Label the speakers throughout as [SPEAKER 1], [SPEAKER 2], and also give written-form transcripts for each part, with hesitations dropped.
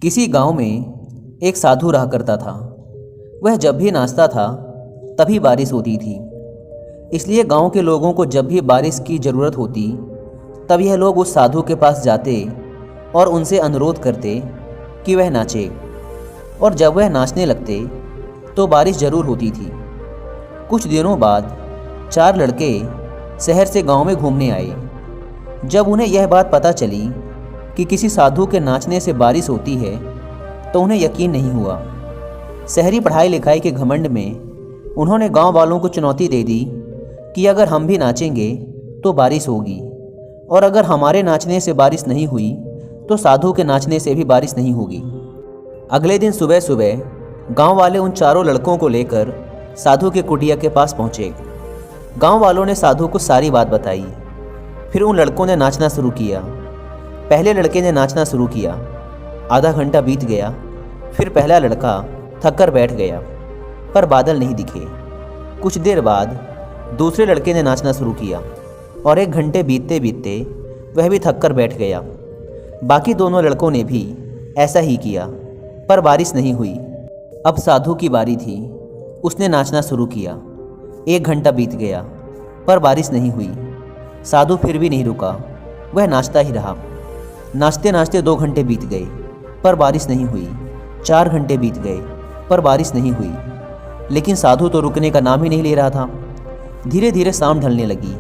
[SPEAKER 1] किसी गांव में एक साधु रहा करता था। वह जब भी नाचता था तभी बारिश होती थी। इसलिए गांव के लोगों को जब भी बारिश की ज़रूरत होती तब यह लोग उस साधु के पास जाते और उनसे अनुरोध करते कि वह नाचे, और जब वह नाचने लगते तो बारिश ज़रूर होती थी। कुछ दिनों बाद 4 लड़के शहर से गांव में घूमने आए। जब उन्हें यह बात पता चली कि किसी साधु के नाचने से बारिश होती है तो उन्हें यकीन नहीं हुआ। शहरी पढ़ाई लिखाई के घमंड में उन्होंने गांव वालों को चुनौती दे दी कि अगर हम भी नाचेंगे तो बारिश होगी, और अगर हमारे नाचने से बारिश नहीं हुई तो साधु के नाचने से भी बारिश नहीं होगी। अगले दिन सुबह सुबह गांव वाले उन चारों लड़कों को लेकर साधु के कुटिया के पास पहुंचे। गांव वालों ने साधु को सारी बात बताई। फिर उन लड़कों ने नाचना शुरू किया। पहले लड़के ने नाचना शुरू किया। आधा घंटा बीत गया। फिर पहला लड़का थक कर बैठ गया, पर बादल नहीं दिखे। कुछ देर बाद दूसरे लड़के ने नाचना शुरू किया, और 1 घंटे बीतते बीतते वह भी थक कर बैठ गया। बाकी दोनों लड़कों ने भी ऐसा ही किया, पर बारिश नहीं हुई। अब साधु की बारी थी। उसने नाचना शुरू किया। 1 घंटा बीत गया, पर बारिश नहीं हुई। साधु फिर भी नहीं रुका, वह नाचता ही रहा। नाचते नाचते 2 घंटे बीत गए, पर बारिश नहीं हुई। 4 घंटे बीत गए, पर बारिश नहीं हुई। लेकिन साधु तो रुकने का नाम ही नहीं ले रहा था। धीरे धीरे शाम ढलने लगी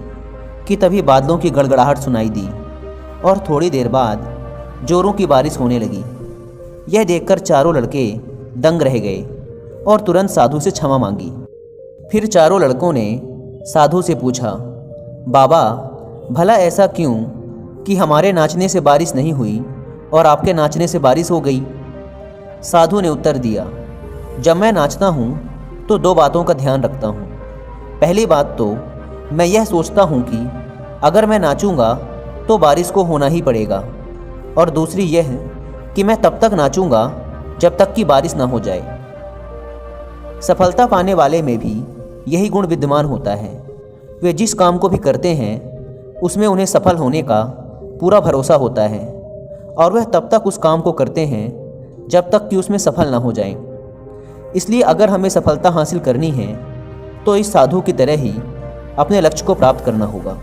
[SPEAKER 1] कि तभी बादलों की गड़गड़ाहट सुनाई दी, और थोड़ी देर बाद जोरों की बारिश होने लगी। यह देखकर चारों लड़के दंग रह गए और तुरंत साधु से क्षमा मांगी। फिर चारों लड़कों ने साधु से पूछा, बाबा, भला ऐसा क्यों कि हमारे नाचने से बारिश नहीं हुई और आपके नाचने से बारिश हो गई? साधु ने उत्तर दिया, जब मैं नाचता हूँ तो 2 बातों का ध्यान रखता हूँ। पहली बात तो मैं यह सोचता हूँ कि अगर मैं नाचूंगा तो बारिश को होना ही पड़ेगा, और दूसरी यह कि मैं तब तक नाचूंगा जब तक कि बारिश ना हो जाए। सफलता पाने वाले में भी यही गुण विद्यमान होता है। वे जिस काम को भी करते हैं उसमें उन्हें सफल होने का पूरा भरोसा होता है, और वह तब तक उस काम को करते हैं जब तक कि उसमें सफल ना हो जाएं। इसलिए अगर हमें सफलता हासिल करनी है तो इस साधु की तरह ही अपने लक्ष्य को प्राप्त करना होगा।